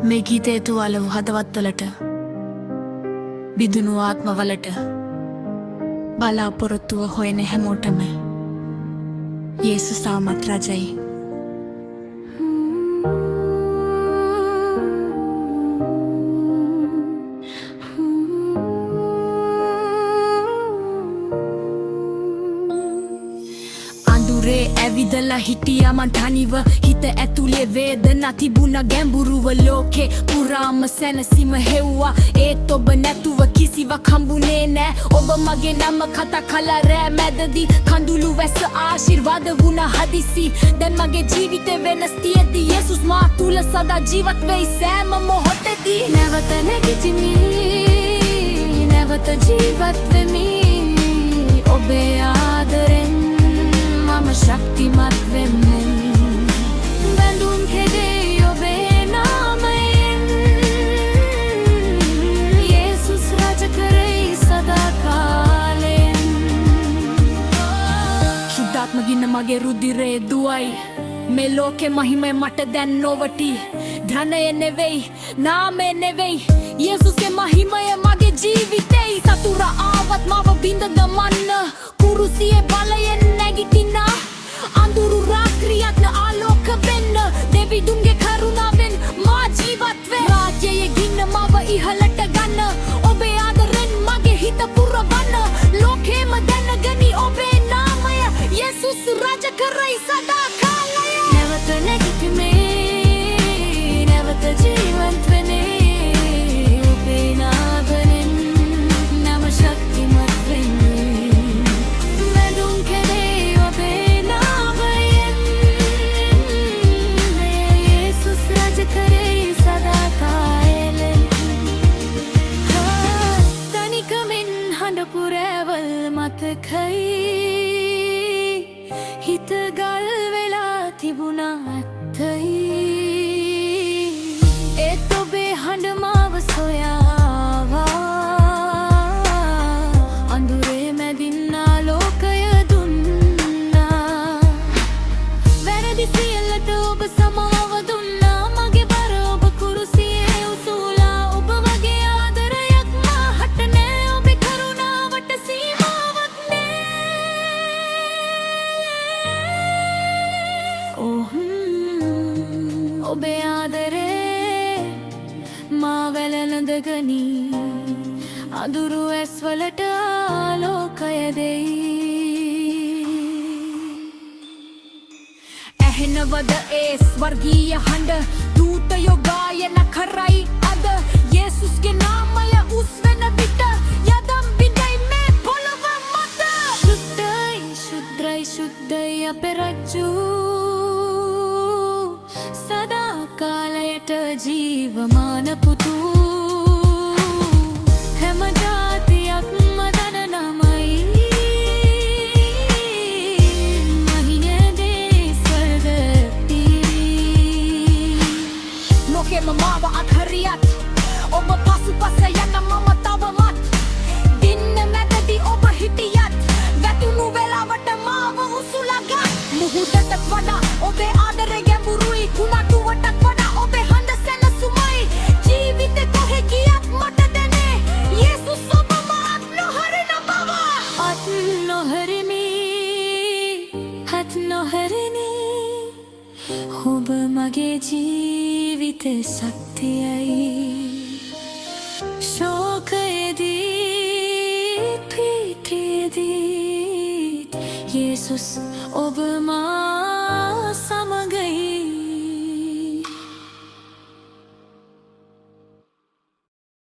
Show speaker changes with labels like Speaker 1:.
Speaker 1: මේ ගීතය තුවාල වූ හදවත්වලට බිදුණු ආත්මවලට බලාපොරොත්තුව හොයන හැමෝටම යේසුස් තාමත් රජයි. ඇවිදලා හිටියා මං තනිව හිත ඇතුලේ වේදනා තිබුණා ගැඹුරුව ලෝකේ පුරාම සැනසීම හෙව්වා ඒත් ඔබ නැතුව කිසිවක් හම්බුනේ නෑ ඔබ මගේ නම කතා කළා රෑ මැදදී කඳුළු වැස්ස ආශිර්වාද වුණා හදිසි දැන් මගේ ජීවිතේ වෙනස් තියෙද්දි යේසුස් මා තුල සදා ජීවත් වෙයි සෑම මොහොතේදී නැවත නැගිටිමි නැවත ජීවත් වෙමි ඔබේ ආදරෙන් මම ශක්තිමත් වෙන්නේ බඳුන් කෙරේ ඔබේ නාමයෙන් යේසුස් රජ කරේ සදා කාලයෙන් සුද්ධාත්ම ගින්න මගේ රුධිරේ දුවයි මේ ලෝකේ මහිමය මට දැන් නොවටි ධනය නෙවෙයි නාමය නෙවෙයි යේසුස්ගේ මහිමය මගේ ජීවිතේ සතුරා ආවත් මාව බින්ද දමන්න කුරුසියේ බලයෙන් නැගිටිනා අඳුරු රාත්‍රියක් ආලෝක වෙන්න දෙවිදුන්ගේ කරුණාවෙන් මා ජීවත් වේ රාජ්‍යයේ ගින්න මාව ඉහළට ගන්න ඔබේ ආදරෙන් මගේ හිත පුරවන්න ලෝකෙම දැනගනි ඔබේ නාමය යේසුස් රජ කරයි සදා කාලය නැවත නැගිටිමේ නැවත ජීවත් වෙන්නේ ඔබේ නාමයෙන් නම ශක්තිමත් වෙන්නේ බඳුන් කෙරේ ඔබේ නාමයෙන් යේසුස් රජ කරේ සදා කාලයෙන් තනිකමින් හඬ පුරවල් මතකයි හිත ගල් වෙලා තිබුණා ඇත්තයි ඒත් ඔබේ හඬ මාව සොයාවා අඳුරේ මැදින් ආලෝකය දුන්නා වැරදි සියල්ලට ඔබ සමාව දුන්නා මගේ බර ඔබ කුරුසියේ උසුලා ඔබ වගේ ආදරයක් මාහට නෑ ඔබේ කරුණාවට සීමාවක් නෑ ඔබේ ආදරේ මා වැළඳගනි අඳුරු ඇස්වලට ආලෝකය දෙයි ඇහෙනවද ඒ ස්වර්ගීය හඬ දූතයෝ ගායන කරයි අද යේසුස්ගේ නාමය උස් වෙන විට යදම් බිඳයි මේ පොළව මත ශුද්ධයි ශුද්ධයි ශුද්ධයි අපේ රජු සදා කාලයට ජීවමාන පුතු හැම ජාතියක්ම දන නමයි මහිනදේ ස්වර්ගති ලෝකෙම මාව අත්හරියත් ඔබ පසුපස යන මම තවමත් දින්න මැදදී ඔබ හිටියත් වැටුණු වෙලාවට මාව උසුලගත් මුහුදට වඩා ඔබේ ආදරය ගැඹුරුයි කුණටුවටත් වඩා ඔබේ හඬ සැනසුමයි ජීවිතේ කොහෙ ගියත් මට දැනේ යේසුස් ඔබ මාත් නොහරින බව අත් නොහරිනි ඔබ මගේ ජීවිතේ ශක්තියයි ශෝකයේදී පීතියේදී යේසුස්